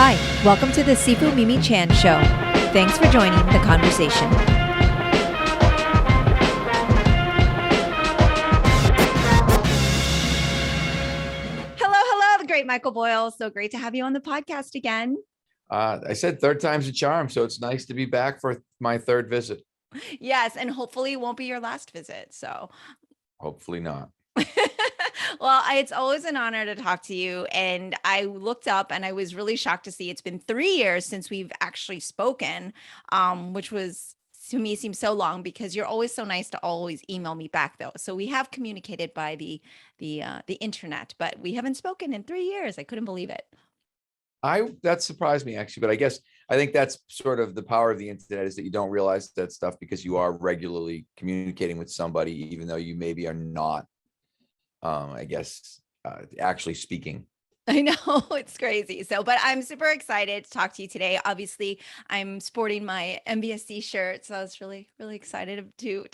Hi, welcome to the Sifu Mimi Chan show. Thanks for joining the conversation. Hello, the great Michael Boyle. So great to have you on the podcast again. I said third time's a charm, so it's nice to be back for my third visit. Yes, and hopefully it won't be your last visit. So Hopefully not. well, it's always an honor to talk to you. And I looked up and I was really shocked to see it's been 3 years since we've actually spoken, which was to me seems so long because you're always so nice to always email me back though. So we have communicated by the internet, but we haven't spoken in 3 years. I couldn't believe it. That surprised me actually, but I think that's sort of the power of the internet is that you don't realize that stuff because you are regularly communicating with somebody, even though you maybe are not, actually speaking. I know it's crazy. So, but I'm super excited to talk to you today. Obviously, I'm sporting my MBSC shirt, so I was really, really excited to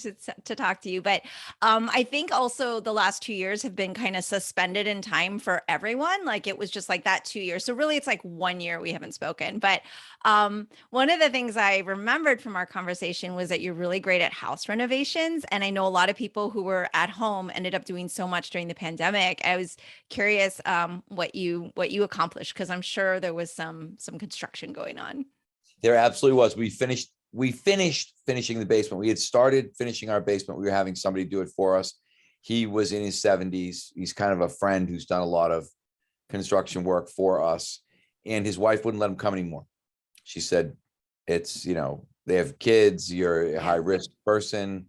talk to you. But I think also the last 2 years have been kind of suspended in time for everyone. Like it was just like that 2 years. So really, it's like 1 year we haven't spoken. But one of the things I remembered from our conversation was that you're really great at house renovations, and I know a lot of people who were at home ended up doing so much during the pandemic. I was curious what you accomplished because I'm sure there was some construction going on. There absolutely was. We finished finishing the basement. We had started finishing our basement. We were having somebody do it for us. He was in his 70s. He's kind of a friend who's done a lot of construction work for us, and his wife wouldn't let him come anymore. She said, it's, they have kids, you're a high risk person,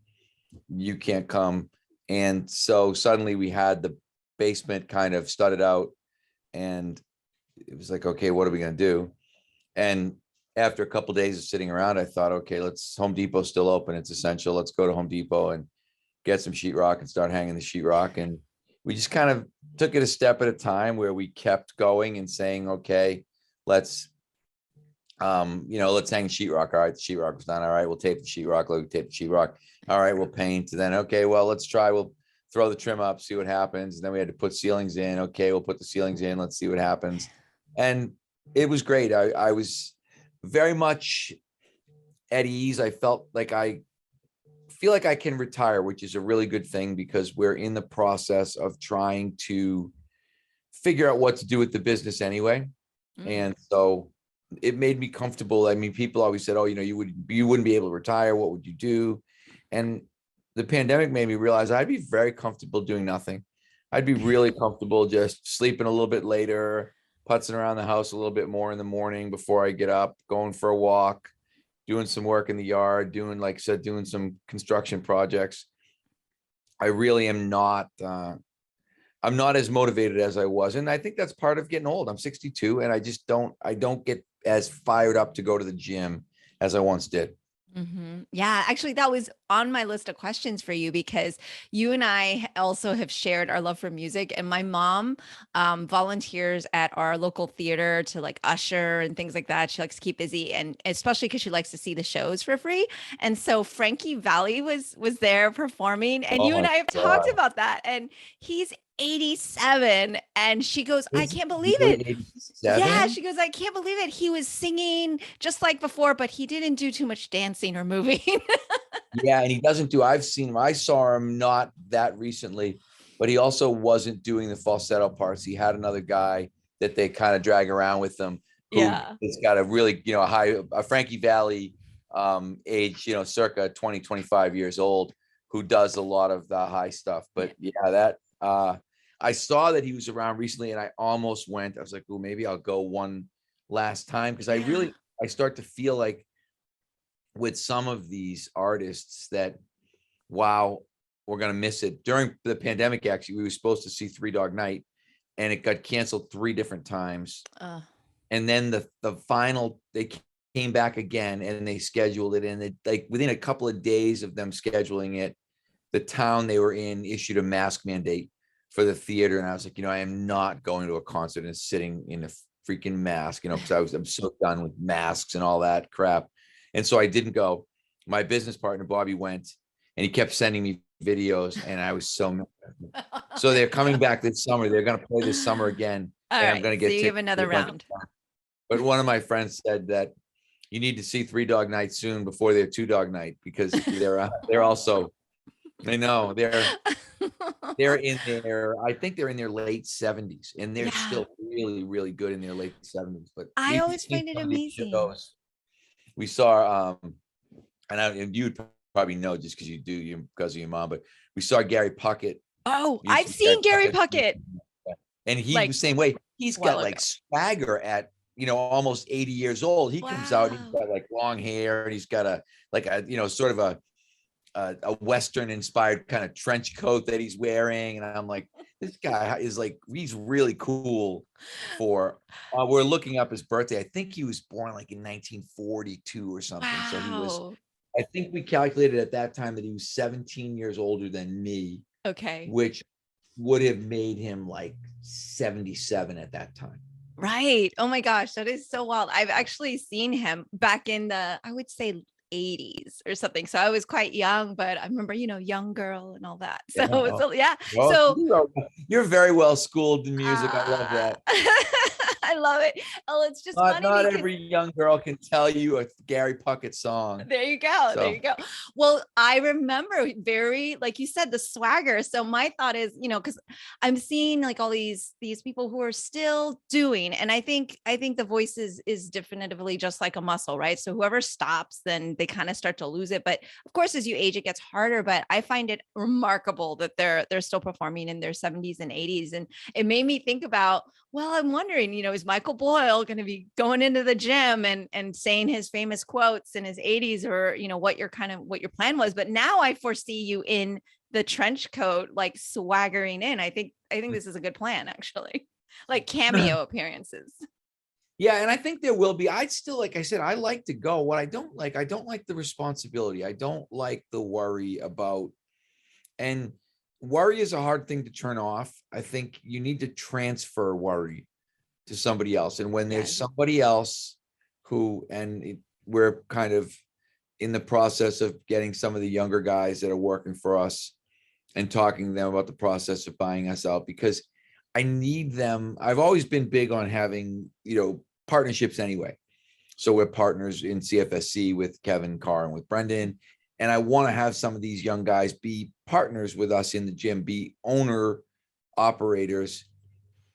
you can't come. And so suddenly we had the basement kind of studded out, and it was like, okay, what are we going to do? And after a couple of days of sitting around, I thought, okay, Home Depot's still open. It's essential. Let's go to Home Depot and get some sheetrock and start hanging the sheetrock. And we just kind of took it a step at a time where we kept going and saying, okay, let's hang sheetrock. All right, the sheetrock was done. All right, we'll tape the sheetrock. We'll tape the sheetrock. All right, we'll paint. And then, okay, well, let's try. We'll throw the trim up, see what happens. And then we had to put ceilings in. Okay, we'll put the ceilings in. Let's see what happens. And it was great. I was very much at ease. I feel like I can retire, which is a really good thing because we're in the process of trying to figure out what to do with the business anyway. And so it made me comfortable. I mean, people always said, oh, you wouldn't be able to retire. What would you do? And the pandemic made me realize I'd be very comfortable doing nothing. I'd be really comfortable just sleeping a little bit later, putzing around the house a little bit more in the morning before I get up, going for a walk, doing some work in the yard, doing, like I said, doing some construction projects. I really am not, I'm not as motivated as I was. And I think that's part of getting old. I'm 62 and I don't get as fired up to go to the gym as I once did. Mm-hmm. Yeah, actually, that was on my list of questions for you because you and I also have shared our love for music. And my mom volunteers at our local theater to like usher and things like that. She likes to keep busy, and especially because she likes to see the shows for free. And so Frankie Valli was there performing, and you and I have talked about that. And he's 87, and she goes, I can't believe it. 87? Yeah, she goes, I can't believe it. He was singing just like before, but he didn't do too much dancing or moving. Yeah, and he doesn't do, I saw him not that recently, but he also wasn't doing the falsetto parts. He had another guy that they kind of drag around with them who has got a really, a Frankie Valli age, circa 20, 25 years old, who does a lot of the high stuff. But I saw that he was around recently and I almost went. I was like, well, maybe I'll go one last time because I start to feel like with some of these artists that, wow, we're going to miss it. During the pandemic, actually, we were supposed to see Three Dog Night and it got canceled 3 different times. And then the final, they came back again and they scheduled it. And like within a couple of days of them scheduling it, the town they were in issued a mask mandate for the theater. And I was like, I am not going to a concert and sitting in a freaking mask, because I'm so done with masks and all that crap. And so I didn't go. My business partner, Bobby, went and he kept sending me videos and I was so mad. So they're coming back this summer. They're going to play this summer again. All and right, I'm going to get so you have another round. But one of my friends said that you need to see Three Dog Night soon before they're Two Dog Night, because they're also, I know they're in their, I think they're in their late 70s, and they're Yeah. still really, really good in their late 70s. But I we've always seen find it some of these amazing. shows. We saw, and you'd probably know just because you do, you because of your mom, but we saw Gary Puckett. Oh, You I've see Gary seen Gary Puckett, Puckett and he like was same way. He's a got while like ago. swagger at, almost 80 years old. He comes out, he's Wow. got like long hair, and he's got a like a sort of a Western inspired kind of trench coat that he's wearing. And I'm like, this guy is like, he's really cool for, we're looking up his birthday. I think he was born like in 1942 or something. So he was, Wow. I think we calculated at that time that he was 17 years older than me, Okay. which would have made him like 77 at that time. Right. Oh my gosh, that is so wild. I've actually seen him back in the, I would say 80s or something. So I was quite young, but I remember, young girl and all that. Yeah. So it's yeah. Well, So you're very well schooled in music. I love uh, that. I love it. Oh, it's just funny Not because every young girl can tell you a Gary Puckett song. there you go. There So you go. Well, I remember very, like you said, the swagger. So my thought is, because I'm seeing like all these people who are still doing, and I think the voice is definitively just like a muscle, right? So whoever stops, then they kind of start to lose it. But of course, as you age, it gets harder. But I find it remarkable that they're still performing in their 70s and 80s. And it made me think about, well, I'm wondering, is Michael Boyle going to be going into the gym and saying his famous quotes in his 80s, or what your plan was? But now I foresee you in the trench coat, like swaggering in. I think this is a good plan, actually. Like cameo appearances. yeah, and I think there will be. I'd still, like I said, I like to go. What I don't like the responsibility. I don't like the worry about, and worry is a hard thing to turn off. I think you need to transfer worry to somebody else. And when there's Yes. somebody else who, we're kind of in the process of getting some of the younger guys that are working for us and talking to them about the process of buying us out, because I need them. I've always been big on having, partnerships anyway. So we're partners in CFSC with Kevin, Carr, and with Brendon. And I want to have some of these young guys be partners with us in the gym, be owner operators,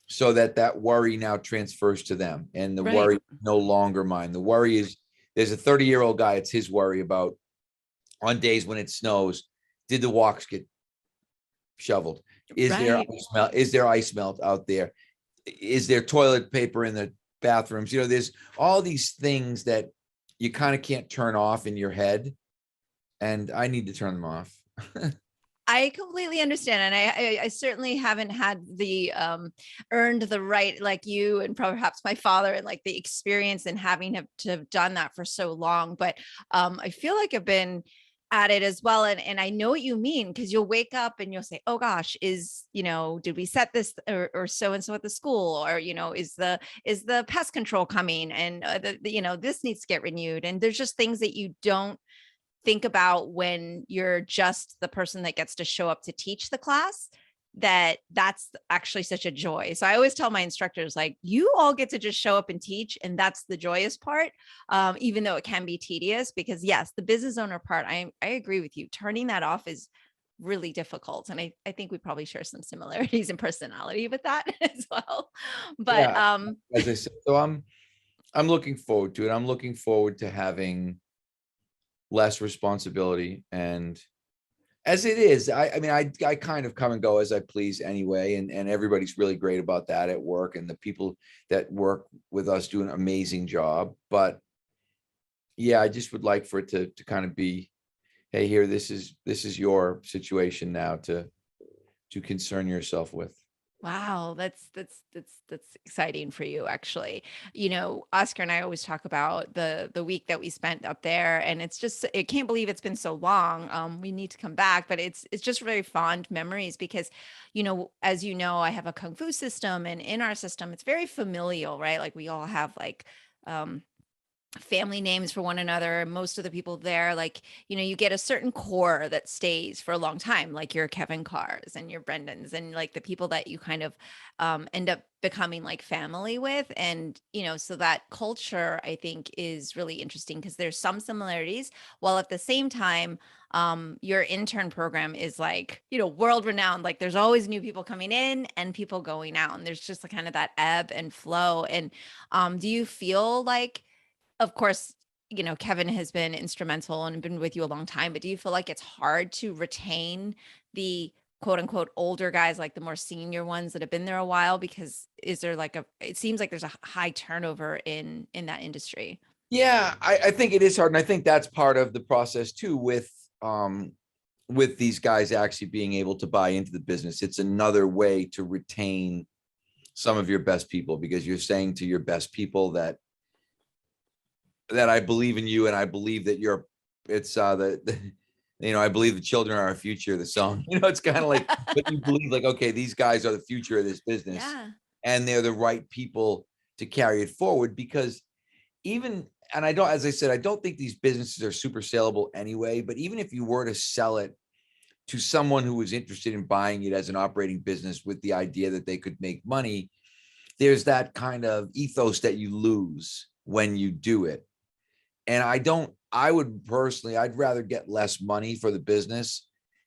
so that worry now transfers to them. And the Right. worry is no longer mine. The worry is, there's a 30-year-old guy, it's his worry about, on days when it snows, did the walks get shoveled? Right. Is there ice melt out there? Is there toilet paper in the bathrooms? There's all these things that you kind of can't turn off in your head, and I need to turn them off. I completely understand. And I certainly haven't had the earned the right, like you and perhaps my father, and like the experience in having to have done that for so long. But I feel like I've been at it as well. And I know what you mean, because you'll wake up and you'll say, oh gosh, did we set this or so and so at the school? Or, is the pest control coming? And this needs to get renewed. And there's just things that you don't think about when you're just the person that gets to show up to teach the class, that's actually such a joy. So I always tell my instructors, like, you all get to just show up and teach, and that's the joyous part, even though it can be tedious. Because yes, the business owner part, I agree with you, turning that off is really difficult. And I think we probably share some similarities in personality with that as well. But Yeah, as I said, so I'm looking forward to it. I'm looking forward to having less responsibility. And as it is, I mean, I kind of come and go as I please anyway. And everybody's really great about that at work. And the people that work with us do an amazing job. But yeah, I just would like for it to kind of be, hey, here, this is your situation now to concern yourself with. wow, that's exciting for you, actually. Oscar and I always talk about the week that we spent up there, and it's just, I can't believe it's been so long. We need to come back, but it's just very fond memories because, as I have a kung fu system, and in our system, it's very familial, right? Like we all have like family names for one another. Most of the people there, like, you get a certain core that stays for a long time, like your Kevin Carrs and your Brendons and like the people that you kind of end up becoming like family with. And, so that culture, I think, is really interesting because there's some similarities, while at the same time, your intern program is like, world renowned. Like there's always new people coming in and people going out. And there's just kind of that ebb and flow. And do you feel like, of course, Kevin has been instrumental and been with you a long time, but do you feel like it's hard to retain the quote unquote older guys, like the more senior ones that have been there a while? Because is there like it seems like there's a high turnover in that industry. Yeah, I think it is hard. And I think that's part of the process too, with these guys actually being able to buy into the business. It's another way to retain some of your best people, because you're saying to your best people that I believe in you, and I believe that I believe the children are our future, the song. It's kind of like, but you believe like, okay, these guys are the future of this business, Yeah. and they're the right people to carry it forward. Because even, and I don't, as I said, I don't think these businesses are super saleable anyway, but even if you were to sell it to someone who was interested in buying it as an operating business with the idea that they could make money, there's that kind of ethos that you lose when you do it. And I would personally, I'd rather get less money for the business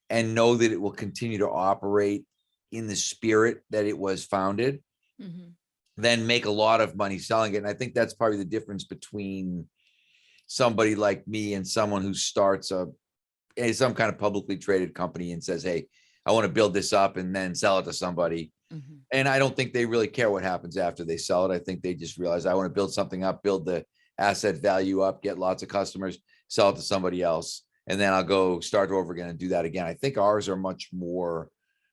and know that it will continue to operate in the spirit that it was founded, Hmm. than make a lot of money selling it. And I think that's probably the difference between somebody like me and someone who starts some kind of publicly traded company and says, hey, I want to build this up and then sell it to somebody. Hmm. And I don't think they really care what happens after they sell it. I think they just realize, I want to build something up, build the asset value up, get lots of customers, sell it to somebody else, and then I'll go start over again and do that again. I think ours are much more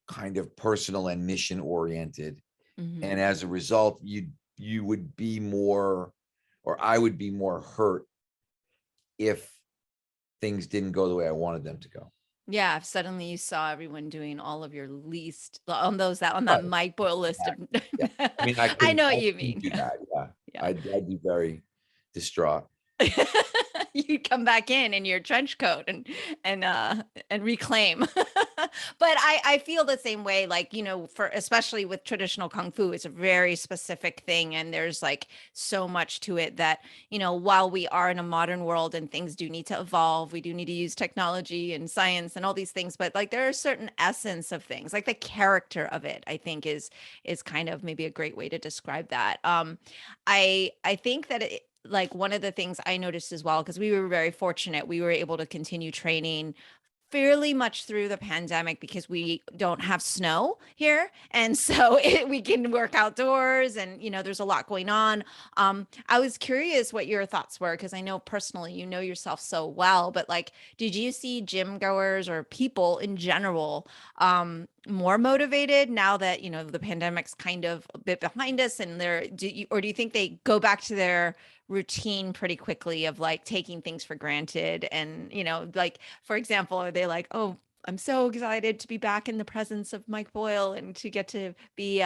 kind of personal and mission oriented. Hmm. And as a result, you would be more, or I would be more hurt if things didn't go the way I wanted them to go. Yeah, if suddenly you saw everyone doing all of your least on those that on that Right. Mike Boyle list of Yeah. I mean, I know what I you couldn't mean. do that. Yeah. Yeah. I'd be very distraught. You'd come back in your trench coat and and reclaim. But I feel the same way, like, for especially with traditional kung fu, it's a very specific thing and there's like so much to it that, while we are in a modern world and things do need to evolve, we do need to use technology and science and all these things, but like there are certain essence of things, like the character of it, I think is kind of maybe a great way to describe that. I think that like one of the things I noticed as well, because we were very fortunate, we were able to continue training fairly much through the pandemic because we don't have snow here. And so we can work outdoors and, there's a lot going on. I was curious what your thoughts were, because I know personally, you know yourself so well, but like, did you see gym goers or people in general more motivated now that, the pandemic's kind of a bit behind us and or do you think they go back to their routine pretty quickly of like taking things for granted and like for example are they like, oh, I'm so excited to be back in the presence of Mike Boyle and to get to be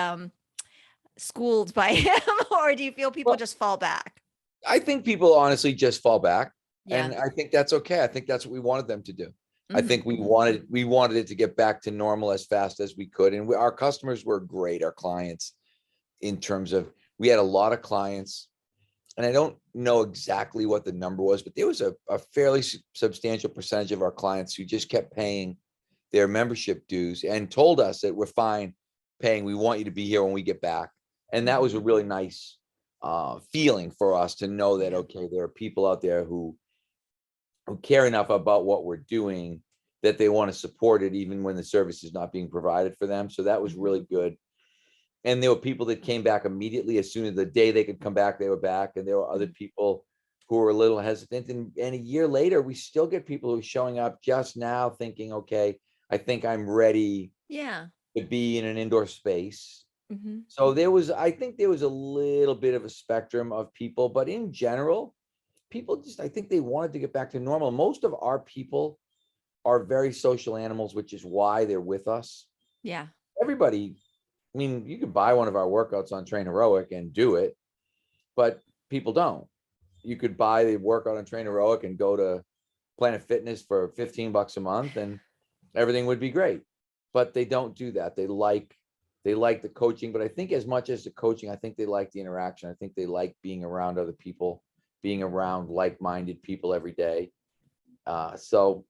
schooled by him or do you feel people Well, just fall back? I think people honestly just fall back, Yeah. and I think that's okay. I think that's what we wanted them to do. I Hmm. think we wanted it to get back to normal as fast as we could, and our customers were great. Our clients, in terms of, we had a lot of clients, and I don't know exactly what the number was, but there was a fairly substantial percentage of our clients who just kept paying their membership dues and told us that we're fine paying. We want you to be here when we get back. And that was a really nice feeling for us to know that, Yeah. okay, there are people out there who care enough about what we're doing that they want to support it, even when the service is not being provided for them. So that was Mhm. really good. And there were people that came back immediately. As soon as the day they could come back, they were back. And there were other Mhm. people who were a little hesitant. And a year later, we still get people who are showing up just now thinking, okay, I think I'm ready Yeah. to be in an indoor space. Hmm. So I think there was a little bit of a spectrum of people, but in general, people just, I think they wanted to get back to normal. Most of our people are very social animals, which is why they're with us. Yeah. Everybody, I mean, you could buy one of our workouts on Train Heroic and do it, but people don't. you could buy the workout and train Rearick and go to Planet Fitness for $15 a month and everything would be great. But they don't do that. They like the coaching, but I think as much as the coaching, I think they like the interaction. I think they like being around other people, being around like-minded people every day. So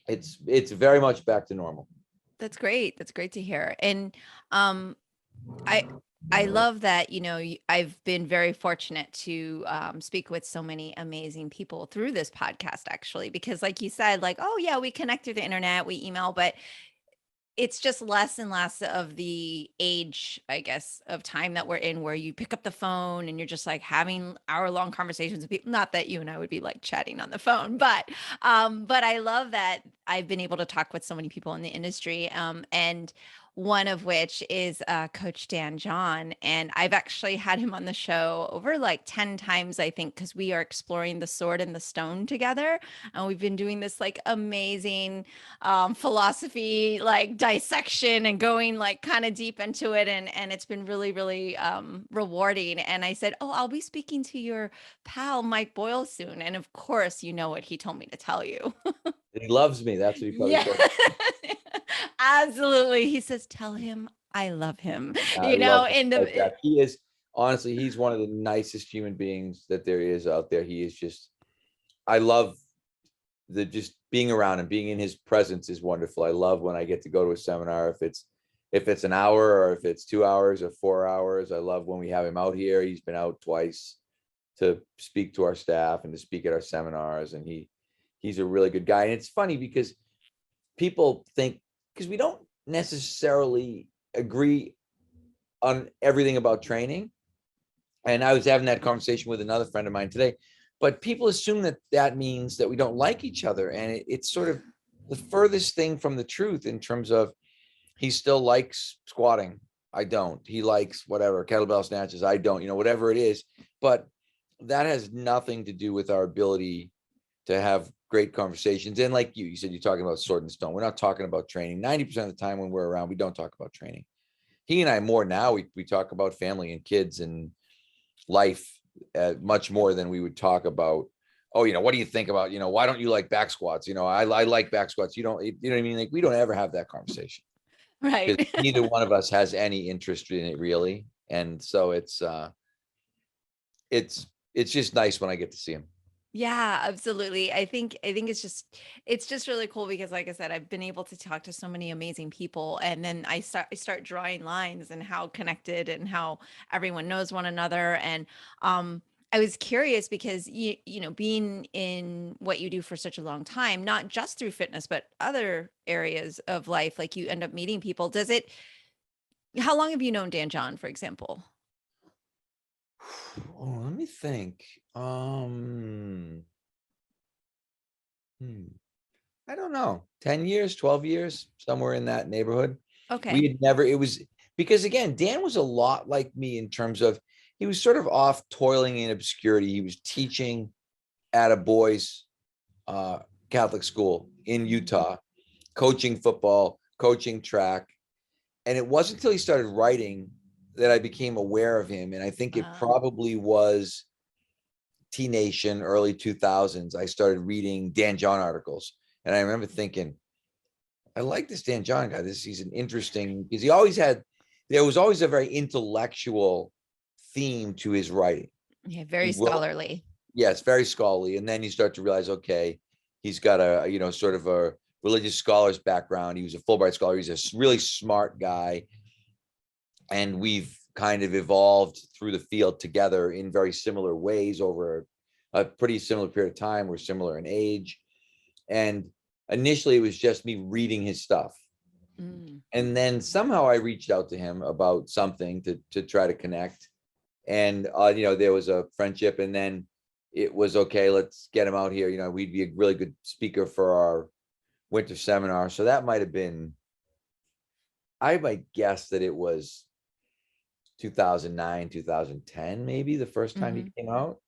it's very much back to normal. That's great. That's great to hear. And I I love that, I've been very fortunate to speak with so many amazing people through this podcast, actually, because like you said, like, oh yeah, we connect through the internet, we email, but it's just less and less of the age, I guess, of time that we're in where you pick up the phone and you're just like having hour-long conversations with people. Not that you and I would be like chatting on the phone, but I love that I've been able to talk with so many people in the industry. And one of which is Coach Dan John. And I've actually had him on the show over like 10 times, I think, because we are exploring the sword and the stone together. And we've been doing this like amazing philosophy like dissection and going like kind of deep into it, and it's been really really rewarding. And I said, oh, I'll be speaking to your pal Mike Boyle soon, and of course you know what he told me to tell you. He loves me. That's what he probably Yeah. told me. Absolutely, he says tell him I love him, I love him in like the that. He is honestly, he's one of the nicest human beings that there is out there. He is just, I love the just being around and being in his presence is wonderful. I love when I get to go to a seminar, if it's an hour or if it's 2 hours or 4 hours. I love when we have him out here. He's been out twice to speak to our staff and to speak at our seminars, and he's a really good guy. And it's funny because people think, because we don't necessarily agree on everything about training. And I was having that conversation with another friend of mine today, but people assume that that means that we don't like each other. And it's sort of the furthest thing from the truth in terms of he still likes squatting. I don't. He likes whatever, kettlebell snatches. I don't, whatever it is. But that has nothing to do with our ability to have great conversations. And like you said, you're talking about sword and stone. We're not talking about training. 90% of the time when we're around, we don't talk about training. He and I more now, we talk about family and kids and life much more than we would talk about, oh, what do you think about, why don't you like back squats? I like back squats. You know what I mean? Like, we don't ever have that conversation because right. neither one of us has any interest in it really. And so it's just nice when I get to see him. Yeah, absolutely. I think it's just really cool because like I said, I've been able to talk to so many amazing people, and then I start drawing lines and how connected and how everyone knows one another. And I was curious because being in what you do for such a long time, not just through fitness but other areas of life, like you end up meeting people. How long have you known Dan John, for example? Oh, let me think. I don't know, 10 years, 12 years, somewhere in that neighborhood. We Okay. had never, it was because again, Dan was a lot like me in terms of he was sort of off toiling in obscurity. He was teaching at a boys' Catholic school in Utah, coaching football, coaching track. And it wasn't until he started writing that I became aware of him. And I think it Uh, probably was T Nation, early 2000s. I started reading Dan John articles. And I remember thinking, I like this Dan John guy. He's an interesting, because there was always a very intellectual theme to his writing. yeah, He very wrote, scholarly. yes, very scholarly. And then you start to realize, okay, he's got sort of a religious scholar's background. He was a Fulbright scholar. He's a really smart guy. And we've kind of evolved through the field together in very similar ways over a pretty similar period of time. We're similar in age. And initially it was just me reading his stuff. Mm. And then somehow I reached out to him about something to try to connect. And, there was a friendship, and then it was, okay, let's get him out here. We'd be a really good speaker for our winter seminar. So that might've been, I might guess that it was 2009, 2010, maybe the first time he Mhm. came out.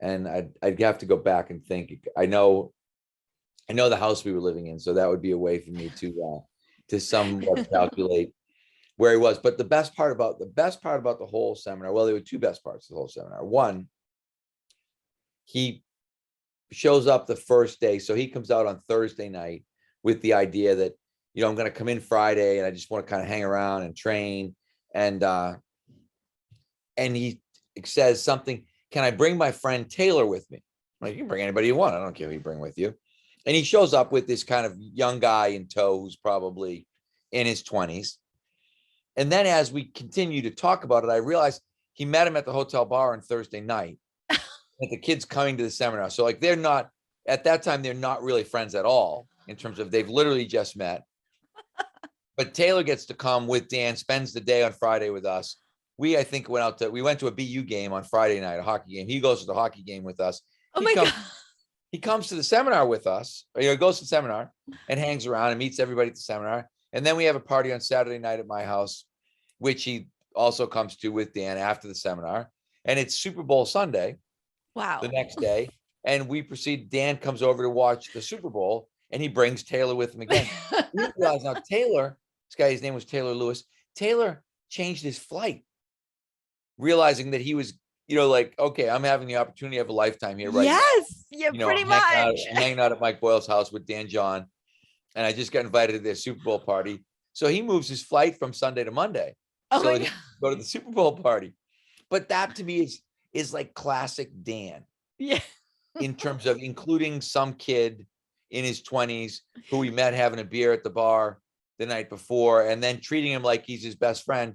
And I'd have to go back and think. I know the house we were living in, so that would be a way for me to somewhat calculate where he was. But the best part about the whole seminar, well, there were two best parts of the whole seminar. One, he shows up the first day. So he comes out on Thursday night with the idea that, I'm going to come in Friday and I just want to kind of hang around and train. And he says something, can I bring my friend Taylor with me? I'm like, you can bring anybody you want. I don't care who you bring with you. And he shows up with this kind of young guy in tow who's probably in his 20s. And then as we continue to talk about it, I realized he met him at the hotel bar on Thursday night. Like the kids coming to the seminar. So like at that time, they're not really friends at all in terms of they've literally just met. But Taylor gets to come with Dan, spends the day on Friday with us. I think we went to a BU game on Friday night, a hockey game. He goes to the hockey game with us. Oh my God. He comes to the seminar with us. He goes to the seminar and hangs around and meets everybody at the seminar. And then we have a party on Saturday night at my house, which he also comes to with Dan after the seminar. And it's Super Bowl Sunday. Wow. The next day. And Dan comes over to watch the Super Bowl and he brings Taylor with him again. We realize now this guy, his name was Taylor Lewis. Taylor changed his flight, realizing that he was, like, okay, I'm having the opportunity of a lifetime here, right? Yes. Yeah, pretty much. Hanging out at Mike Boyle's house with Dan John. And I just got invited to their Super Bowl party. So he moves his flight from Sunday to Monday. Oh so my he God. go to the Super Bowl party. But that to me is like classic Dan. Yeah. In terms of including some kid in his 20s who he met having a beer at the bar the night before, and then treating him like he's his best friend,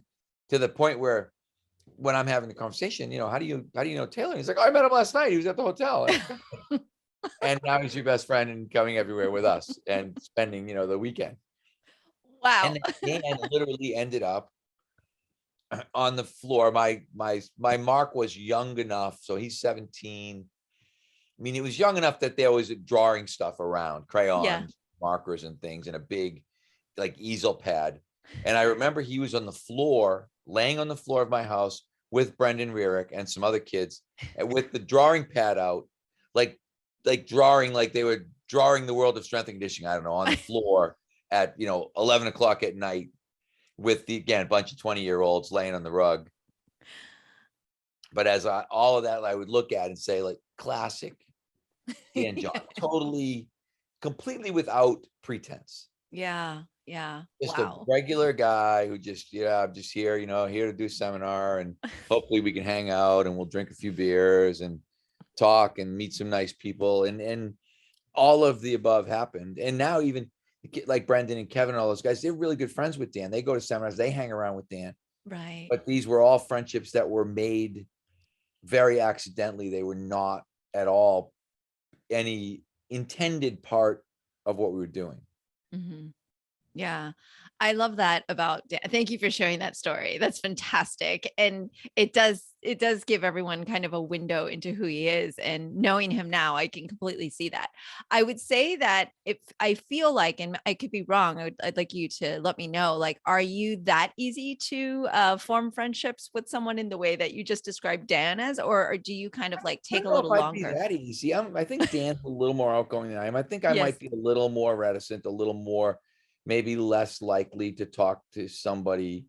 to the point where when I'm having the conversation, how do you know Taylor? He's like, oh, I met him last night. He was at the hotel. And now he's your best friend and coming everywhere with us and spending, the weekend. Wow. And Dan literally ended up on the floor. My Mark was young enough. So he's 17. I mean, it was young enough that there was drawing stuff around, crayons, markers and things, and a big like easel pad. And I remember he was on the floor, laying on the floor of my house with Brendon Rearick and some other kids, and with the drawing pad out, like drawing, like they were drawing the world of strength and conditioning, I don't know, on the floor at 11 o'clock at night, with a bunch of 20-year-olds laying on the rug. But as all of that, I would look at and say, like, classic Dan John, totally, completely without pretense. Yeah. Just wow. a regular guy who just, I'm just here, here to do seminar, and hopefully we can hang out and we'll drink a few beers and talk and meet some nice people. And all of the above happened. And now even like Brendon and Kevin and all those guys, they're really good friends with Dan. They go to seminars, they hang around with Dan. Right. But these were all friendships that were made very accidentally. They were not at all any intended part of what we were doing. Mm-hmm. Yeah. I love that about Dan. Thank you for sharing that story. That's fantastic. And it does give everyone kind of a window into who he is, and knowing him now, I can completely see that. I would say that if I feel like, and I could be wrong, I'd like you to let me know, like, are you that easy to form friendships with someone in the way that you just described Dan as, or do you kind of like take a little longer? I'd be that easy. I think Dan's a little more outgoing than I am. I think I might be a little more reticent, a little more, maybe less likely to talk to somebody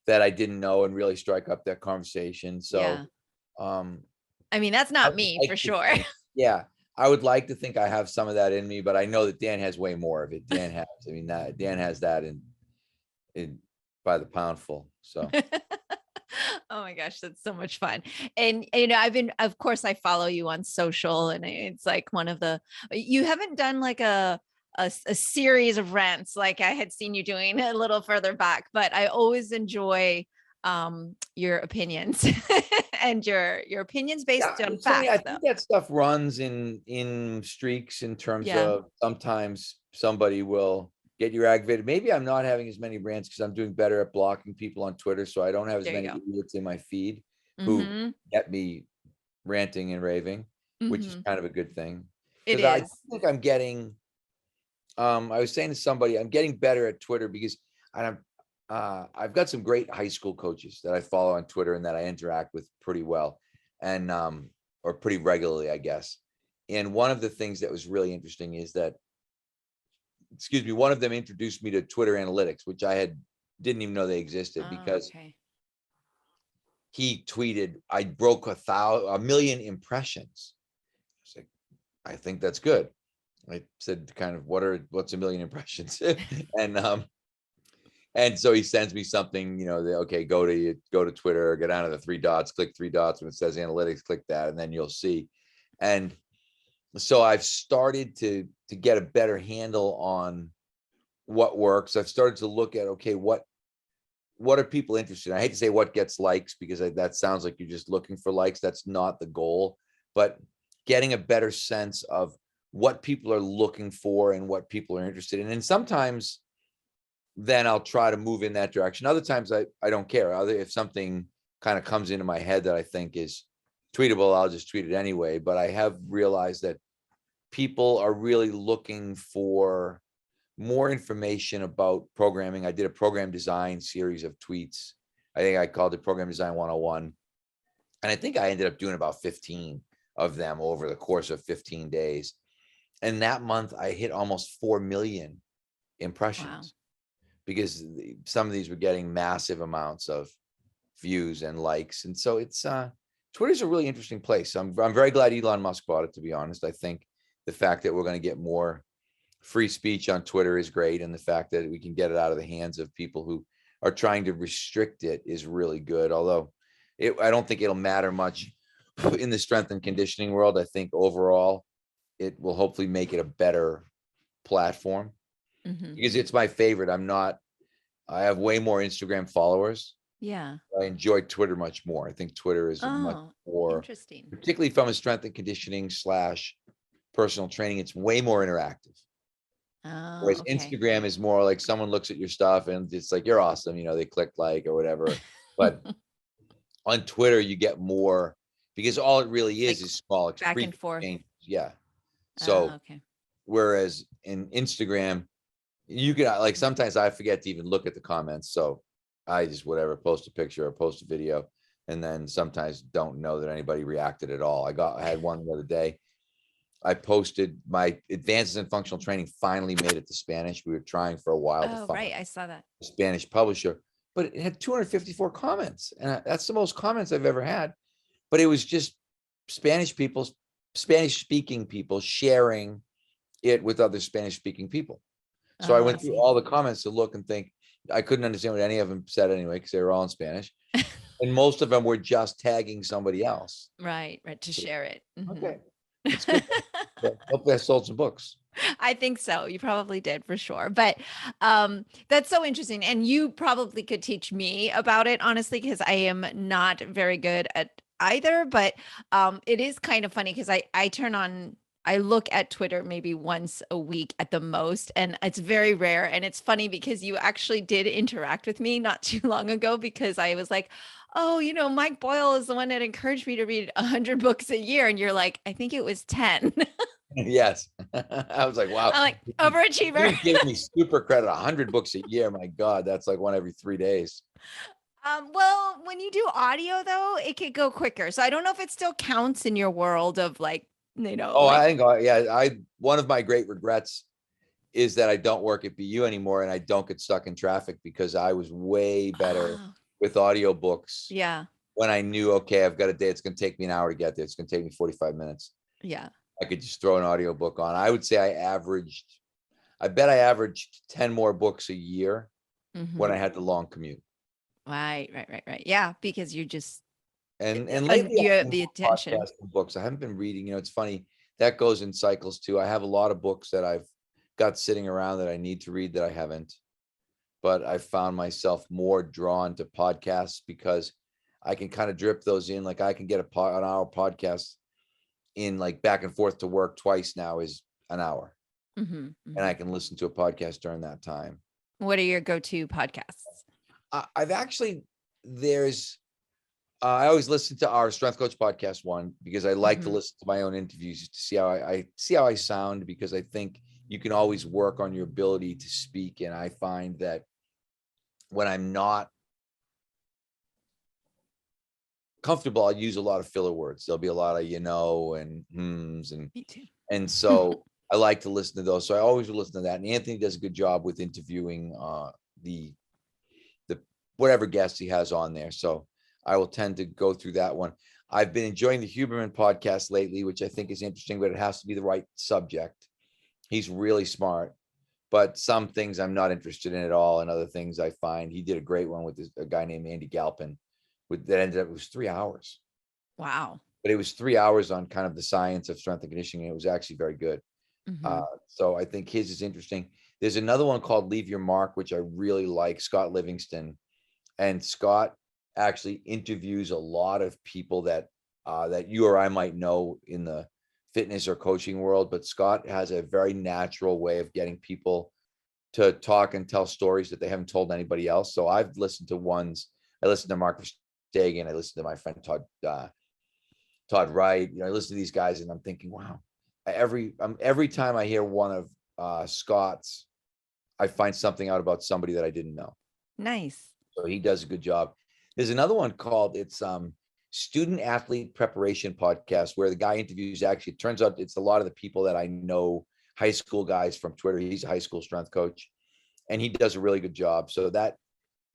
that I didn't know and really strike up that conversation. So, I mean, that's not me for sure. I would like to think I have some of that in me, but I know that Dan has way more of it. Dan has that in by the poundful. So. Oh my gosh, that's so much fun. And of course I follow you on social, and it's like you haven't done like a series of rants like I had seen you doing a little further back, but I always enjoy your opinions and your opinions based on facts. I think that stuff runs in streaks, in terms of sometimes somebody will get you aggravated. Maybe I'm not having as many rants because I'm doing better at blocking people on Twitter, so I don't have as many idiots in my feed who get me ranting and raving, which is kind of a good thing. It is. I think I'm getting. I was saying to somebody, I'm getting better at Twitter because I've got some great high school coaches that I follow on Twitter and that I interact with pretty well, and or pretty regularly, I guess. And one of the things that was really interesting is that, one of them introduced me to Twitter analytics, which I didn't even know they existed, because he tweeted, I broke 1 million impressions I think that's good. I said, kind of, what's a million impressions? And so he sends me something, okay, go to Twitter, go down to the three dots, click three dots. When it says analytics, click that, and then you'll see. And so I've started to get a better handle on what works. I've started to look at, okay, what are people interested in? I hate to say what gets likes, because that sounds like you're just looking for likes. That's not the goal, but getting a better sense of what people are looking for and what people are interested in. And sometimes then I'll try to move in that direction. Other times I don't care. If something kind of comes into my head that I think is tweetable, I'll just tweet it anyway. But I have realized that people are really looking for more information about programming. I did a program design series of tweets. I think I called it Program Design 101. And I think I ended up doing about 15 of them over the course of 15 days. And that month I hit almost 4 million impressions. Wow. Because some of these were getting massive amounts of views and likes. And so it's Twitter's a really interesting place. I'm very glad Elon Musk bought it, to be honest. I think the fact that we're going to get more free speech on Twitter is great. And the fact that we can get it out of the hands of people who are trying to restrict it is really good. Although I don't think it'll matter much in the strength and conditioning world. I think overall it will hopefully make it a better platform. Because it's my favorite. I have way more Instagram followers. Yeah. I enjoy Twitter much more. I think Twitter is much more interesting, particularly from a strength and conditioning / personal training. It's way more interactive. Whereas Instagram is more like someone looks at your stuff and it's like, you're awesome. They click like or whatever. But on Twitter, you get more, because all it really is small back and forth. Yeah. So whereas in Instagram, you can, like, sometimes I forget to even look at the comments. So I just post a picture or post a video, and then sometimes don't know that anybody reacted at all. I had one the other day. I posted my advances in functional training finally made it to Spanish. We were trying for a while to find right. I saw that. a Spanish publisher, but it had 254 comments. And that's the most comments I've ever had. But it was just Spanish speaking people sharing it with other Spanish speaking people. So I went through all the comments to look and think. I couldn't understand what any of them said anyway, because they were all in Spanish. And most of them were just tagging somebody else. Right, to share it. Okay. That's good. Hopefully I sold some books. I think so. You probably did, for sure. But that's so interesting. And you probably could teach me about it, honestly, because I am not very good at either. But it is kind of funny because I look at Twitter maybe once a week at the most, and it's very rare. And it's funny because you actually did interact with me not too long ago, because I was like, oh, Mike Boyle is the one that encouraged me to read 100 books a year. And you're like, I think it was 10. Yes. I was like, wow. I'm like, overachiever. You're giving me super credit. 100 books a year. My God, that's like one every 3 days. Well, when you do audio, though, it could go quicker. So I don't know if it still counts in your world of like, I think, one of my great regrets is that I don't work at BU anymore and I don't get stuck in traffic, because I was way better with audiobooks. Yeah. When I knew, okay, I've got a day, it's going to take me an hour to get there. It's going to take me 45 minutes. Yeah. I could just throw an audiobook on. I would say I bet I averaged 10 more books a year when I had the long commute. Right. Yeah. Because you just, and lately you have the attention. Books. I haven't been reading, it's funny, that goes in cycles too. I have a lot of books that I've got sitting around that I need to read that I haven't, but I found myself more drawn to podcasts because I can kind of drip those in. Like I can get an hour podcast in, like back and forth to work twice now is an hour. And I can listen to a podcast during that time. What are your go-to podcasts? I've actually, I always listen to our Strength Coach podcast one, because I like to listen to my own interviews to see how I sound, because I think you can always work on your ability to speak. And I find that when I'm not comfortable, I use a lot of filler words. There'll be a lot of, and hmms, and me too. And so I like to listen to those. So I always will listen to that. And Anthony does a good job with interviewing the whatever guests he has on there. So I will tend to go through that one. I've been enjoying the Huberman podcast lately, which I think is interesting, but it has to be the right subject. He's really smart, but some things I'm not interested in at all. And other things I find he did a great one with a guy named Andy Galpin that ended up, it was 3 hours, Wow. but it was 3 hours on kind of the science of strength and conditioning. And it was actually very good. Hmm. So I think his is interesting. There's another one called Leave Your Mark, which I really like, Scott Livingston. And Scott actually interviews a lot of people that you or I might know in the fitness or coaching world, but Scott has a very natural way of getting people to talk and tell stories that they haven't told anybody else. So I've listened to ones. I listened to Mark Verstegen. I listened to my friend Todd Wright. I listen to these guys, and I'm thinking, wow. Every time I hear one of Scott's, I find something out about somebody that I didn't know. Nice. So he does a good job. There's another one called Student Athlete Preparation Podcast, where the guy interviews, actually, it turns out it's a lot of the people that I know, high school guys from Twitter. He's a high school strength coach, and he does a really good job. So that,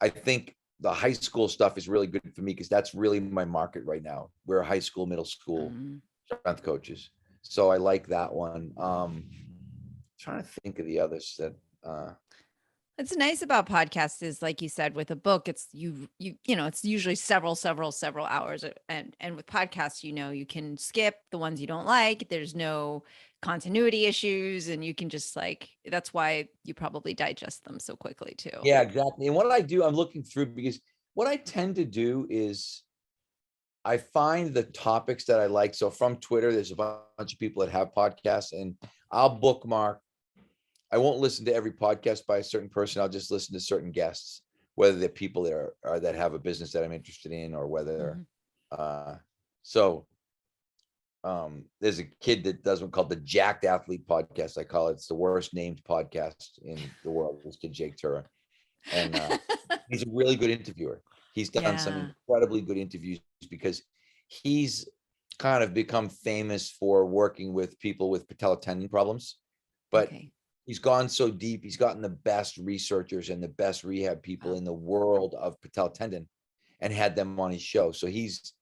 I think the high school stuff is really good for me, because that's really my market right now. We're high school, middle school strength coaches. So I like that one. Trying to think of the others that What's nice about podcasts is, like you said, with a book, it's it's usually several hours. And with podcasts, you can skip the ones you don't like. There's no continuity issues, and you can just that's why you probably digest them so quickly too. yeah, exactly. And what I do, I'm looking through, because what I tend to do is I find the topics that I like. So from Twitter, there's a bunch of people that have podcasts, and I'll bookmark. I won't listen to every podcast by a certain person. I'll just listen to certain guests, whether they're people that are that have a business that I'm interested in, or whether so there's a kid that does one called the Jacked Athlete Podcast. I call it. It's the worst named podcast in the world. This kid, Jake Tura. And he's a really good interviewer. He's done some Yeah. incredibly good interviews, because he's kind of become famous for working with people with patella tendon problems. But Okay. he's gone so deep. He's gotten the best researchers and the best rehab people in the world of patella tendon and had them on his show. So he's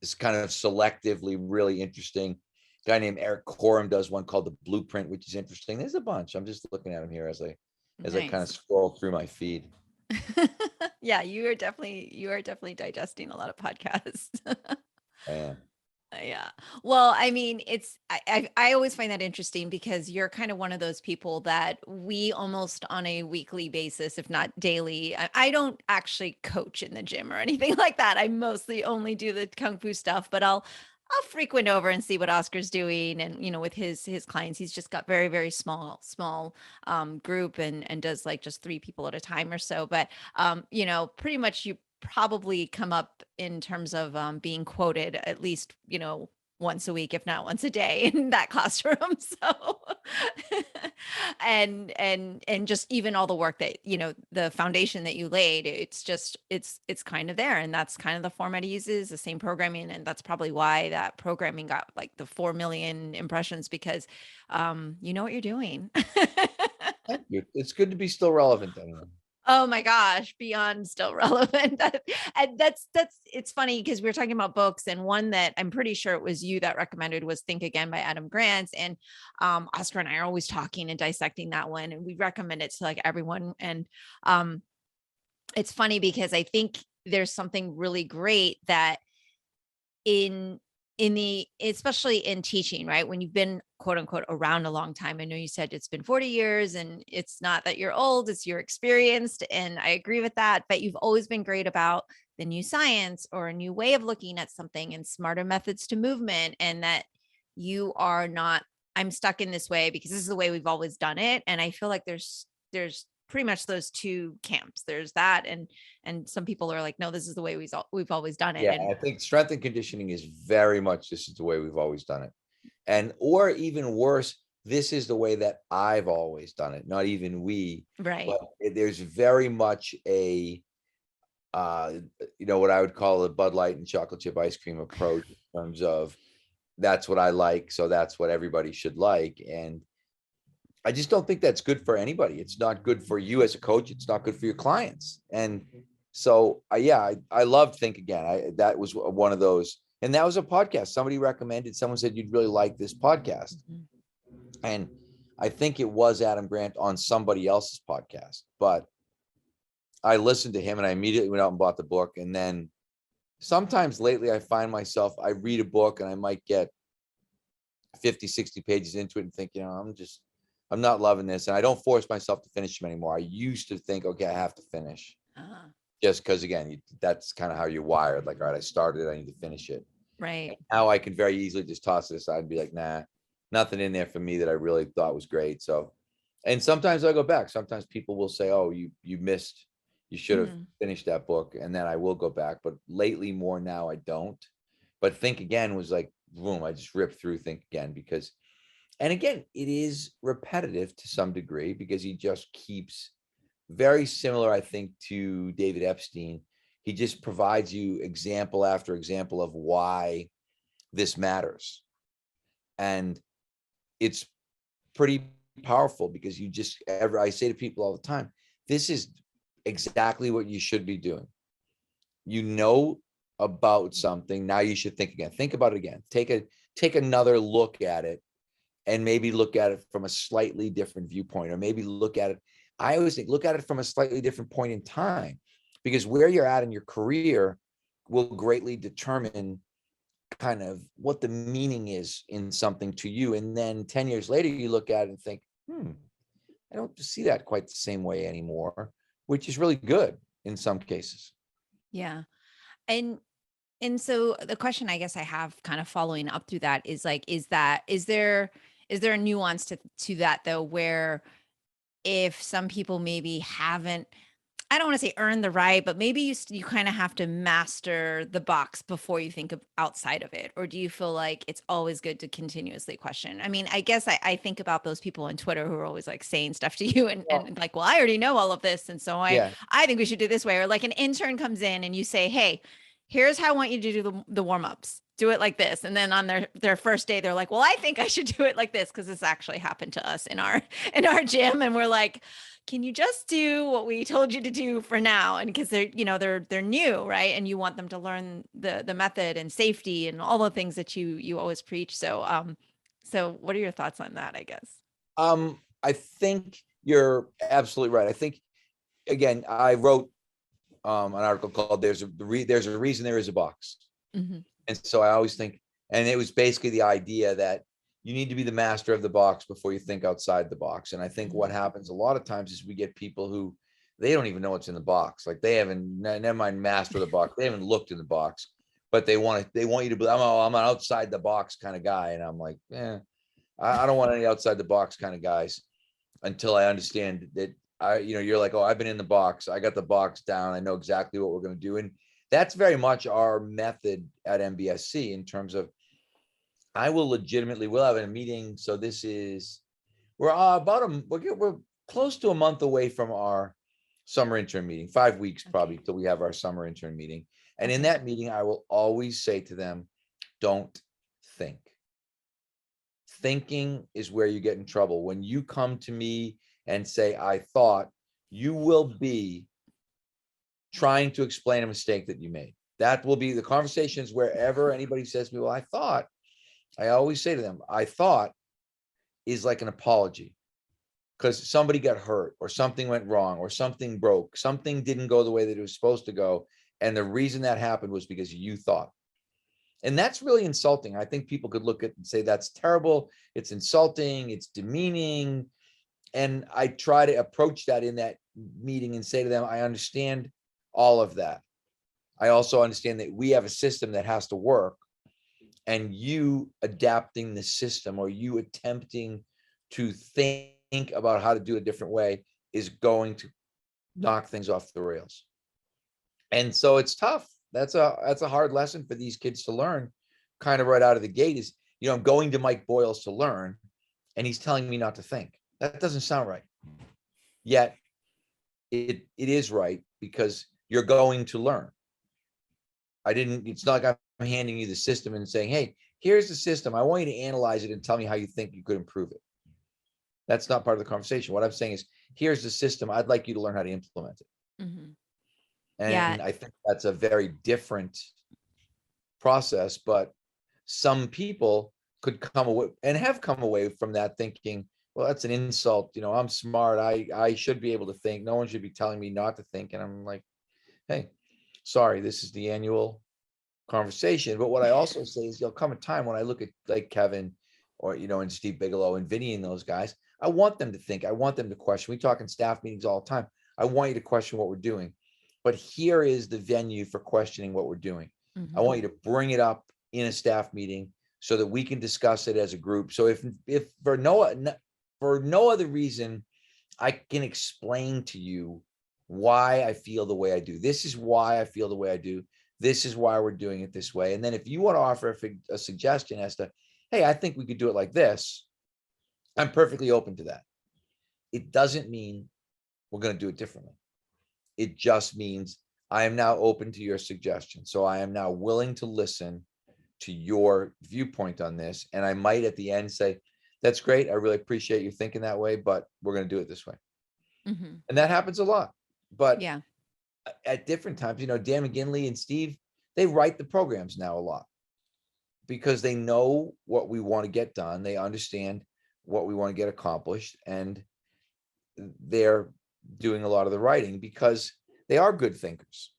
this kind of selectively really interesting. Guy named Eric Corum does one called The Blueprint, which is interesting. There's a bunch. I'm just looking at him here as I kind of Nice. scroll through my feed. Yeah, you are definitely digesting a lot of podcasts. I am. Yeah. Well, I mean, I always find that interesting, because you're kind of one of those people that we almost on a weekly basis, if not daily. I don't actually coach in the gym or anything like that. I mostly only do the kung fu stuff, but I'll frequent over and see what Oscar's doing. And with his clients, he's just got very small group, and does just 3 people at a time or so. But pretty much you probably come up in terms of being quoted at least once a week, if not once a day, in that classroom. So and just even all the work that the foundation that you laid, it's kind of there, and that's kind of the format he uses, the same programming. And that's probably why that programming got the 4 million impressions, because you know what you're doing. Thank you. It's good to be still relevant anyway. Oh my gosh, beyond still relevant. And it's funny, because we were talking about books, and one that I'm pretty sure it was you that recommended was Think Again by Adam Grant. And Oscar and I are always talking and dissecting that one, and we recommend it to everyone. And it's funny, because I think there's something really great that in the especially in teaching, right? When you've been quote unquote around a long time. I know you said it's been 40 years, and it's not that you're old, it's you're experienced. And I agree with that. But you've always been great about the new science, or a new way of looking at something, and smarter methods to movement. And that you are not, I'm stuck in this way because this is the way we've always done it. And I feel like there's pretty much those two camps. There's that, and some people are like, no, this is the way we've always done it. Yeah, And I think strength and conditioning is very much, this is the way we've always done it. And, or even worse, this is the way that I've always done it. Not even we, right. but there's very much a, what I would call a Bud Light and chocolate chip ice cream approach, in terms of that's what I like, so that's what everybody should like. And I just don't think that's good for anybody. It's not good for you as a coach. It's not good for your clients. And so, I loved Think Again. That was one of those. And that was a podcast. Somebody recommended, someone said, you'd really like this podcast. Mhm. And I think it was Adam Grant on somebody else's podcast, but I listened to him and I immediately went out and bought the book. And then sometimes lately I find myself, I read a book and I might get 50, 60 pages into it and think, I'm not loving this. And I don't force myself to finish them anymore. I used to think, okay, I have to finish. Uh-huh. Just because, again, that's kind of how you're wired. Like, all right, I started, I need to finish it. Right. Now I can very easily just toss it aside and be like, nah, nothing in there for me that I really thought was great. So, and sometimes I go back. Sometimes people will say, oh, you missed, you should have finished that book. And then I will go back. But lately more now I don't. But Think Again was like, boom, I just ripped through Think Again because, and again, it is repetitive to some degree because he just keeps very similar, I think, to David Epstein. He just provides you example after example of why this matters. And it's pretty powerful because I say to people all the time, this is exactly what you should be doing. You know about something, now you should think again. Think about it again. Take another look at it and maybe look at it from a slightly different viewpoint, or maybe look at it. I always think, look at it from a slightly different point in time, because where you're at in your career will greatly determine kind of what the meaning is in something to you. And then 10 years later, you look at it and think, I don't see that quite the same way anymore, which is really good in some cases. Yeah. And so the question I guess I have kind of following up through that is like, is there a nuance to that though, where if some people maybe haven't, I don't want to say earn the right, but maybe you kind of have to master the box before you think of outside of it? Or do you feel like it's always good to continuously question? I mean, I guess I think about those people on Twitter who are always like saying stuff to you and like, well, I already know all of this. And so Yeah. I think we should do this way. Or like an intern comes in and you say, hey, here's how I want you to do the warm-ups. Do it like this. And then on their first day, they're like, well, I think I should do it like this because this actually happened to us in our gym. And we're like, can you just do what we told you to do for now? And because they're new, right? And you want them to learn the method and safety and all the things that you always preach. So what are your thoughts on that, I guess? I think you're absolutely right. I think, again, I wrote an article called there's a reason there is a box. Mm-hmm. And so I always think, and it was basically the idea that you need to be the master of the box before you think outside the box. And I think what happens a lot of times is we get people who, they don't even know what's in the box. Like they haven't, never mind master of the box, they haven't looked in the box, but they want you to be, I'm an outside the box kind of guy. And I'm like, I don't want any outside the box kind of guys until I understand that you're like, oh, I've been in the box. I got the box down. I know exactly what we're going to do. And that's very much our method at MBSC in terms of, we'll have a meeting. So we're close to a month away from our summer intern meeting, 5 weeks probably till we have our summer intern meeting. And in that meeting, I will always say to them, don't think. Thinking is where you get in trouble. When you come to me and say, I thought, you will be trying to explain a mistake that you made. That will be the conversations wherever anybody says to me, well, I thought, I always say to them, I thought is like an apology because somebody got hurt or something went wrong or something broke, something didn't go the way that it was supposed to go. And the reason that happened was because you thought. And that's really insulting. I think people could look at it and say, that's terrible. It's insulting. It's demeaning. And I try to approach that in that meeting and say to them, I understand all of that. I also understand that we have a system that has to work, and you adapting the system or you attempting to think about how to do it a different way is going to knock things off the rails. And so it's tough. That's a hard lesson for these kids to learn kind of right out of the gate is, I'm going to Mike Boyle's to learn and he's telling me not to think. That doesn't sound right. Yet it is right because you're going to learn. It's not like I'm handing you the system and saying, hey, here's the system. I want you to analyze it and tell me how you think you could improve it. That's not part of the conversation. What I'm saying is, here's the system. I'd like you to learn how to implement it. Mm-hmm. And I think that's a very different process, but some people could come away and have come away from that thinking, well, that's an insult. You know, I'm smart. I should be able to think. No one should be telling me not to think. And I'm like, hey, sorry, this is the annual conversation. But what I also say is there'll come a time when I look at like Kevin or, you know, and Steve Bigelow and Vinny and those guys, I want them to think. I want them to question. We talk in staff meetings all the time. I want you to question what we're doing. But here is the venue for questioning what we're doing. I want you to bring it up in a staff meeting so that we can discuss it as a group. So if for no other reason, I can explain to you why I feel the way I do. This is why I feel the way I do. This is why we're doing it this way. And then if you want to offer a suggestion as to, hey, I think we could do it like this, I'm perfectly open to that. It doesn't mean we're going to do it differently. It just means I am now open to your suggestion. So I am now willing to listen to your viewpoint on this. And I might at the end say, that's great. I really appreciate you thinking that way, but we're going to do it this way. And that happens a lot. But Yeah. at different times, you know, Dan McGinley and Steve, they write the programs now a lot because they know what we want to get done. They understand what we want to get accomplished. And they're doing a lot of the writing because they are good thinkers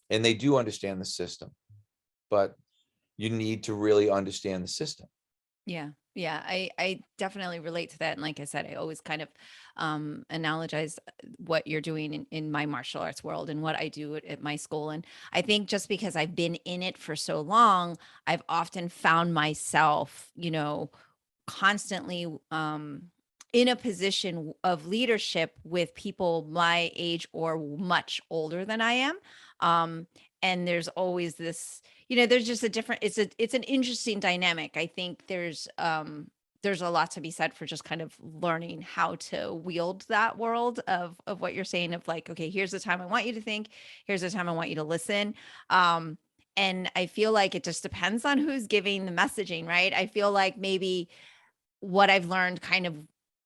and they do understand the system, but you need to really understand the system. Yeah. Yeah. I definitely relate to that. And like I said, I always kind of analogize what you're doing in my martial arts world and what I do at my school. And I think just because I've been in it for so long, I've often found myself, you know, constantly in a position of leadership with people my age or much older than I am. And there's always this, you know, there's just a different, it's an interesting dynamic. I think there's a lot to be said for just kind of learning how to wield that world of what you're saying of like, okay, here's the time I want you to think, here's the time I want you to listen. And I feel like it just depends on who's giving the messaging, right? I feel like maybe what I've learned kind of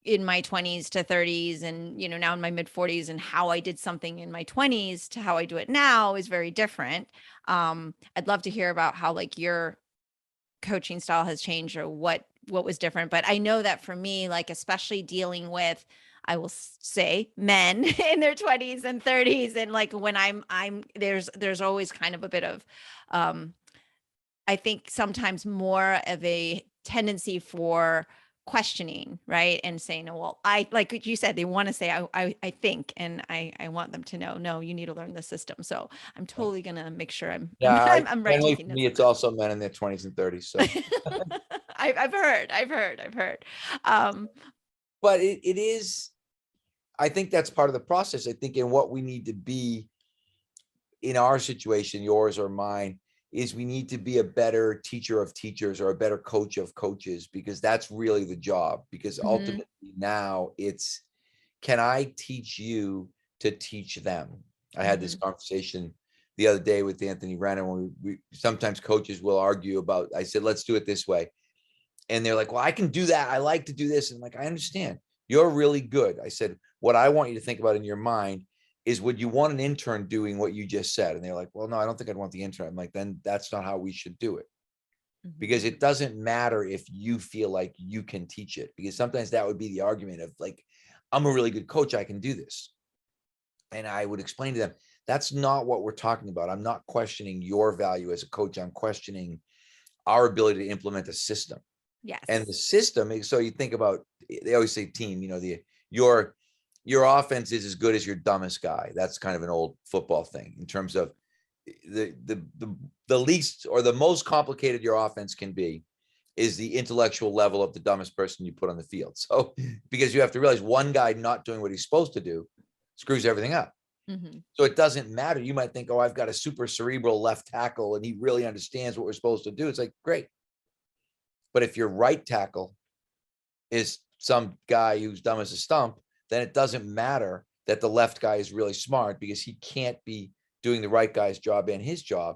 in my 20s to 30s and, you know, now in my mid 40s and how I did something in my 20s to how I do it now is very different. I'd love to hear about how like your coaching style has changed or what was different. But I know that for me, like, especially dealing with, I will say men in their 20s and 30s. And like, when there's always kind of a bit of, I think sometimes more of a tendency for questioning, right? And saying, oh, well, I, like you said, they want to say, I think, and I want them to know, no, you need to learn the system. So I'm totally going to make sure I'm right Generally taking for notes. me, it's also men in their 20s and 30s. So, I've heard. but it is, I think that's part of the process. I think in what we need to be in our situation, yours or mine, is we need to be a better teacher of teachers or a better coach of coaches, because that's really the job. Because ultimately now it's, can I teach you to teach them? I had this conversation the other day with Anthony Renner when we sometimes coaches will argue about, I said, let's do it this way. And they're like, well, I can do that. I like to do this. And I'm like, I understand. You're really good. I said, what I want you to think about in your mind is, would you want an intern doing what you just said? And they're like, well, no, I don't think I'd want the intern. I'm like, then that's not how we should do it. Because it doesn't matter if you feel like you can teach it, because sometimes that would be the argument of like, I'm a really good coach, I can do this. And I would explain to them, that's not what we're talking about. I'm not questioning your value as a coach. I'm questioning our ability to implement a system. Yes. And the system, so you think about, they always say team, you know, your offense is as good as your dumbest guy. That's kind of an old football thing in terms of the least or the most complicated your offense can be is the intellectual level of the dumbest person you put on the field. So, because you have to realize one guy not doing what he's supposed to do screws everything up. So it doesn't matter. You might think, oh, I've got a super cerebral left tackle and he really understands what we're supposed to do. It's like, great. But if your right tackle is some guy who's dumb as a stump, then it doesn't matter that the left guy is really smart, because he can't be doing the right guy's job and his job.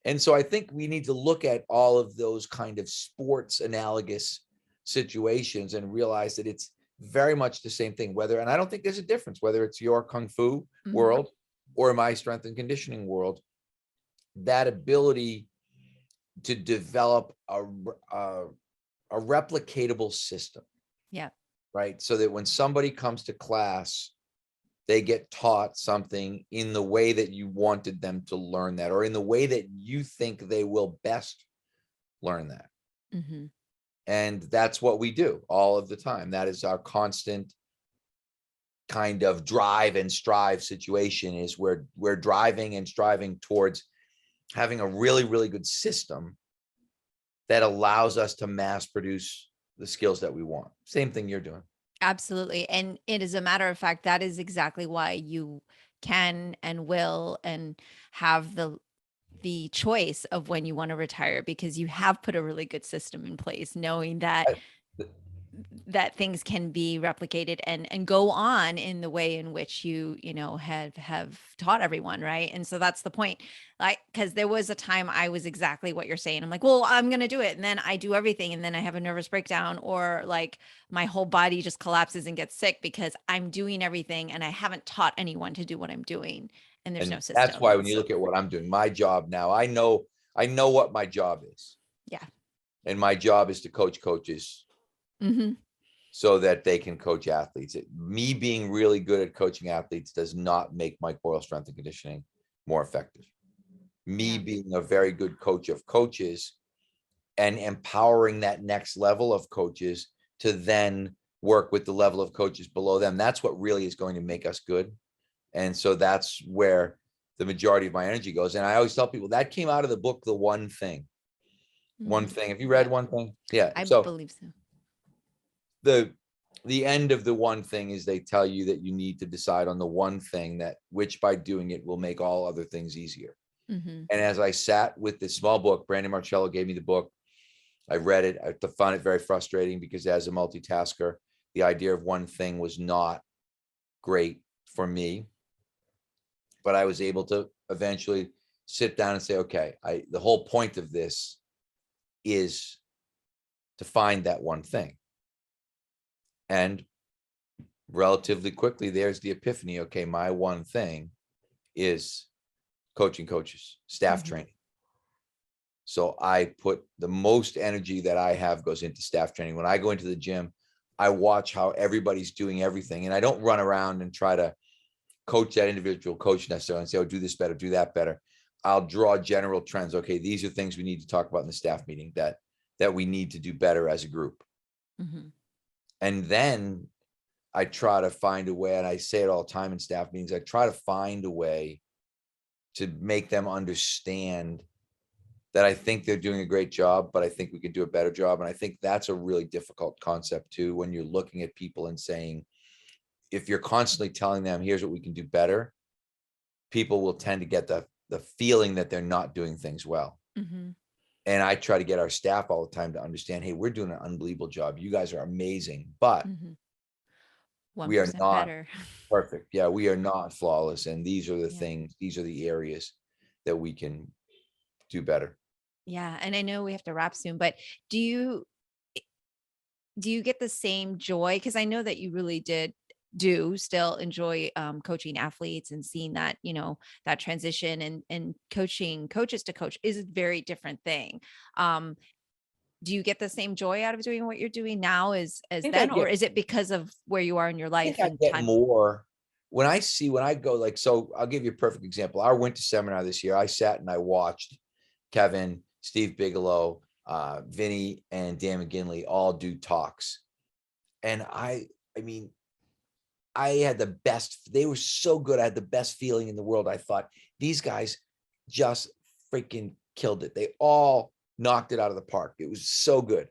And so I think we need to look at all of those kind of sports analogous situations and realize that it's very much the same thing, whether, and I don't think there's a difference, whether it's your Kung Fu world or my strength and conditioning world. That ability to develop a replicatable system. Yeah. Right. So that when somebody comes to class, they get taught something in the way that you wanted them to learn that, or in the way that you think they will best learn that. Mm-hmm. And that's what we do all of the time. That is our constant kind of drive and strive situation, is we're driving and striving towards having a really, really good system that allows us to mass produce the skills that we want. Same thing you're doing. Absolutely. And it is a matter of fact, that is exactly why you can and will and have the choice of when you want to retire, because you have put a really good system in place, knowing that things can be replicated and go on in the way in which you know have taught everyone, right? And so that's the point. Like, because there was a time I was exactly what you're saying. I'm like, well, I'm gonna do it, and then I do everything, and then I have a nervous breakdown, or like my whole body just collapses and gets sick because I'm doing everything and I haven't taught anyone to do what I'm doing, and there's no And that's system. why when you look at what I'm doing, my job now, I know what my job is. Yeah. And my job is to coach coaches Mm-hmm. so that they can coach athletes. Me being really good at coaching athletes does not make Mike Boyle strength and conditioning more effective. Me Yeah. being a very good coach of coaches and empowering that next level of coaches to then work with the level of coaches below them, that's what really is going to make us good. And so that's where the majority of my energy goes. And I always tell people that came out of the book, The One Thing. One Mm-hmm. Thing. Have you read Yeah, One Thing? Yeah. I So believe so. the end of The One Thing is they tell you that you need to decide on the one thing that which by doing it will make all other things easier. Mm-hmm. And as I sat with this small book, Brandon Marcello gave me the book. I read it. I found it very frustrating because as a multitasker, the idea of one thing was not great for me. But I was able to eventually sit down and say, okay, the whole point of this is to find that one thing. And relatively quickly, there's the epiphany. Okay, my one thing is coaching coaches, staff Mm-hmm. training. So I put the most energy that I have goes into staff training. When I go into the gym, I watch how everybody's doing everything. And I don't run around and try to coach that individual coach necessarily and say, oh, do this better, do that better. I'll draw general trends. Okay, these are things we need to talk about in the staff meeting that we need to do better as a group. Mm-hmm. And then I try to find a way, and I say it all the time in staff meetings, I try to find a way to make them understand that I think they're doing a great job, but I think we could do a better job. And I think that's a really difficult concept too, when you're looking at people and saying, if you're constantly telling them, here's what we can do better, people will tend to get the feeling that they're not doing things well. Mm-hmm. And I try to get our staff all the time to understand, hey, we're doing an unbelievable job. You guys are amazing, but Mm-hmm. we are 1% not better. perfect. Yeah, we are not flawless. And these are the Yeah. things, these are the areas that we can do better. Yeah. And I know we have to wrap soon, but do you get the same joy? Because I know that you really do still enjoy coaching athletes and seeing that, that transition, and coaching coaches to coach is a very different thing. Um, do you get the same joy out of doing what you're doing now as I think I then, or get, is it because of where you are in your I think life I and get time? more when I go, like, so I'll give you a perfect example. Our winter seminar this year, I sat and I watched Kevin, Steve Bigelow, Vinny, and Dan McGinley all do talks. And I mean, I had the best, they were so good. I had the best feeling in the world. I thought these guys just freaking killed it. They all knocked it out of the park. It was so good.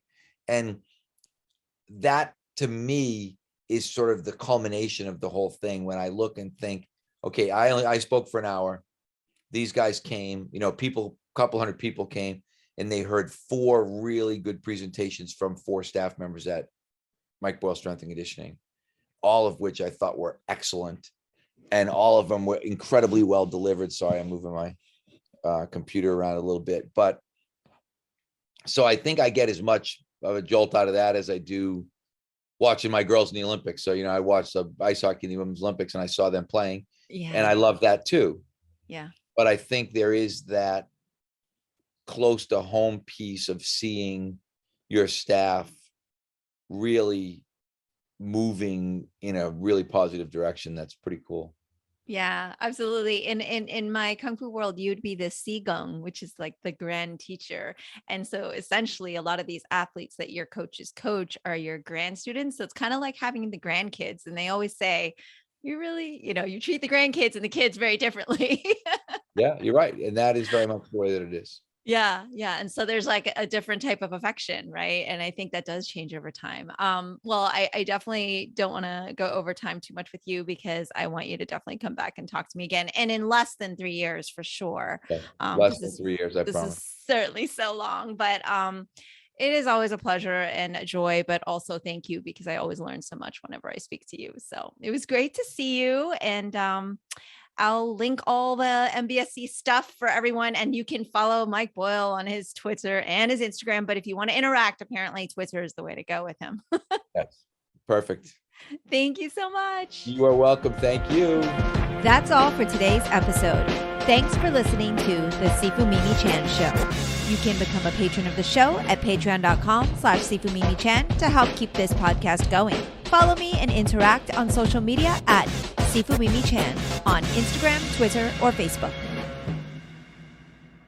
And that to me is sort of the culmination of the whole thing. When I look and think, okay, I spoke for an hour. These guys came, people, a couple hundred people came, and they heard 4 really good presentations from 4 staff members at Mike Boyle Strength and Conditioning, all of which I thought were excellent. And all of them were incredibly well delivered. Sorry, I'm moving my computer around a little bit. But so I think I get as much of a jolt out of that as I do watching my girls in the Olympics. So, I watched the ice hockey in the Women's Olympics and I saw them playing, and Yeah. I love that too. Yeah. But I think there is that close to home piece of seeing your staff really moving in a really positive direction. That's pretty cool. Yeah, absolutely. In my kung fu world, you'd be the Sigong, which is like the grand teacher. And so essentially a lot of these athletes that your coaches coach are your grand students. So it's kind of like having the grandkids. And they always say, you really, you treat the grandkids and the kids very differently. Yeah, you're right. And that is very much the way that it is. Yeah. And so there's like a different type of affection, right? And I think that does change over time. Well, I definitely don't want to go over time too much with you because I want you to definitely come back and talk to me again. And in less than 3 years for sure. Okay. Less than 3 years, I this promise. is certainly so long, but it is always a pleasure and a joy, but also thank you because I always learn so much whenever I speak to you. So it was great to see you. And I'll link all the MBSC stuff for everyone, and you can follow Mike Boyle on his Twitter and his Instagram. But if you want to interact, apparently Twitter is the way to go with him. Yes. Perfect. Thank you so much. You are welcome. Thank you. That's all for today's episode. Thanks for listening to the Sifu Mimi Chan Show. You can become a patron of the show at patreon.com/Sifu Mimi Chan to help keep this podcast going. Follow me and interact on social media at Sifu Mimi Chan on Instagram, Twitter, or Facebook.